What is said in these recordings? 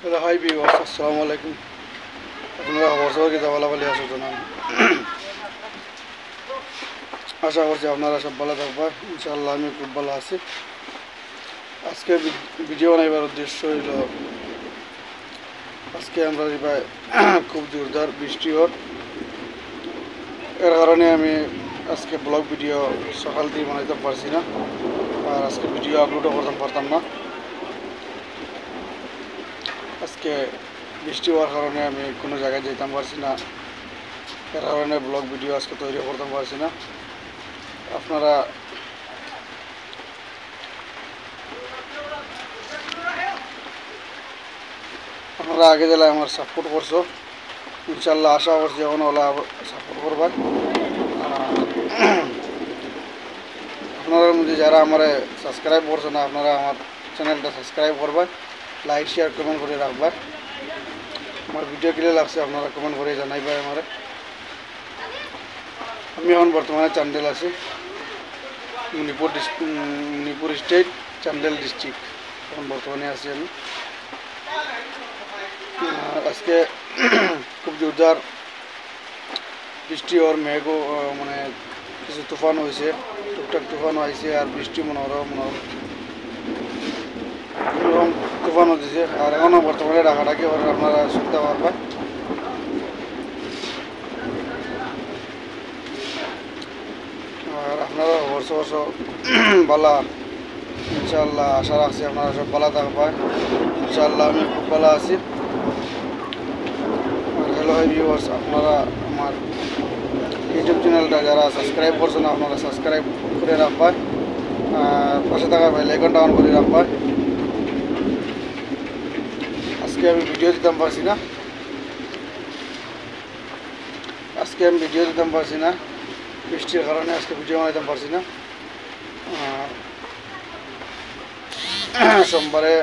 Hello hi viewers, আসসালামু আলাইকুম। আপনারা খবর সবার কি ভালো ভালো আছো জানান। আশা করছি আপনারা সব ভালো থাকবেন। ইনশাআল্লাহ আমি খুব ভালো আছি। আজকে ভিডিও বানাইবার উদ্দেশ্য হইল, আজকে আমরা খুব জোরদার বৃষ্টি হত, এর কারণে আমি আজকে ব্লগ ভিডিও সকাল দিয়ে বানাইতে পারছি না, আর আজকে ভিডিও আপলোডও করতে পারতাম না। আজকে বৃষ্টি হওয়ার কারণে আমি কোনো জায়গায় যেতাম পারছি না, এর কারণে ব্লগ ভিডিও আজকে তৈরি করতে পারছি না। আপনারা আগে জেলায় আমার সাপোর্ট করছো, ইনশাল্লাহ আশা করছি এখন ওলা সাপোর্ট করবার। আপনারা মধ্যে যারা আমার সাবস্ক্রাইব করছে না, আপনারা আমার চ্যানেলটা সাবস্ক্রাইব করবেন, লাইক শেয়ার কমেন্ট করে রাখবেন। আমার ভিডিও কিলে লাগছে আপনারা কমেন্ট করে জানাইবেন আমার। আমি এখন বর্তমানে চান্ডেল আছি, মণিপুর স্টেট, চান্ডেল ডিস্ট্রিক্ট এখন বর্তমানে আছি আমি। আজকে খুব জোরদার বৃষ্টি ওর মেঘও মানে কিছু তুফান হয়েছে, টুকটাক তুফান হয়েছে, আর বৃষ্টি মনোরম তুফান হয়েছে। আর এখনও বর্তমানে ডাকাডাকি ওর আপনারা শুনতে পারবেন। আর আপনারা বর্ষ ভালো, ইনশাআল্লাহ আশা রাখছি আপনারা সব ভালো থাকবেন। ইনশাআল্লাহ আমি খুব ভালো আছি। আর হ্যালো ভিউয়ার্স, আপনারা আমার ইউটিউব চ্যানেলটা যারা সাবস্ক্রাইব করছেন না, আপনারা সাবস্ক্রাইব করে রাখবেন, আর পাশে থাকা বেল আইকনটা অন করে রাখবেন। আজকে আমি ভিডিও দিতাম পারছি না, বৃষ্টির কারণে আজকে ভিডিও বানাইতাম পারছি না। সোমবারে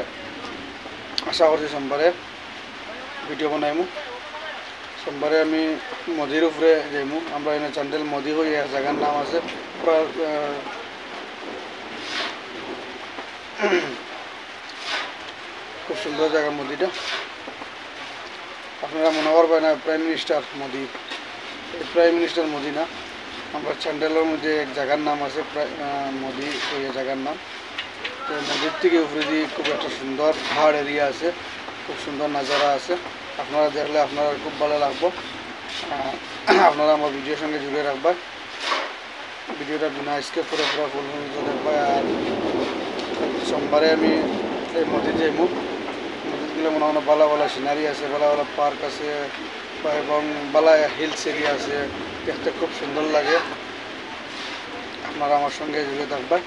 আশা করছি সোমবারে ভিডিও বানাইমু। সোমবারে আমি মদির উপরে যাইমু। আমরা এখানে চান্ডেল মদি হয়ে জায়গার নাম আছে, খুব সুন্দর জায়গা মদিটা। আপনারা মনে করবেন না প্রাইম মিনিস্টার মোদি, এই প্রাইম মিনিস্টার মোদি না, আমরা চান্ডেলের মধ্যে এক জায়গার নাম আছে মোদি, ওই জায়গার নাম। তো মন্দির থেকে উপরে দিয়ে খুব একটা সুন্দর পাহাড় এরিয়া আছে, খুব সুন্দর নাজারা আছে। আপনারা দেখলে আপনারা খুব ভালো লাগবে। আপনারা আমার ভিডিওর সঙ্গে জুড়ে রাখবেন, ভিডিওটা বিনা স্কিপ করে পুরো ফুল দেখবেন। আর সোমবারে আমি এই মন্দির যাইমু। মন্দিরগুলো মনে হয় ভালো ভালো সিনারি আছে, ভালো ভালো পার্ক আছে, এবং ভালো হিলস এরিয়া আছে, দেখতে খুব সুন্দর লাগে। আপনারা আমার সঙ্গে জুড়ে থাকবেন।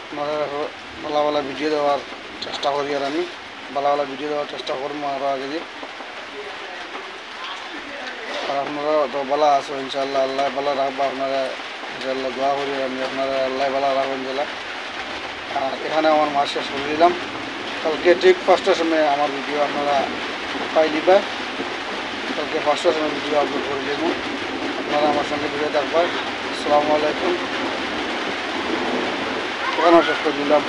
আপনারা ভালো ভালো ভিডিও দেওয়ার চেষ্টা করি, আর আমি ভালো ভিডিও দেওয়ার চেষ্টা করবো আরও আগে দিয়ে। আর আপনারা তো ভালো আছো ইনশাআল্লাহ, আল্লাহ ভালো রাখবো। আপনারা ইনশাআল্লাহ দোয়া করি আমি, আপনারা আল্লাহ ভালো রাখবেন জেলা। আর এখানে আমার মাস শেষ করে দিলাম। কালকে ঠিক 5টার সময় আমার ভিডিও আপনারা পাই দিবা। কালকে 5টার সময় ভিডিও আপলোড করে দেবো। আপনারা আমার সঙ্গে জুড়ে থাকবেন। আসসালামু আলাইকুম। এখানেও শেষ করে দিলাম।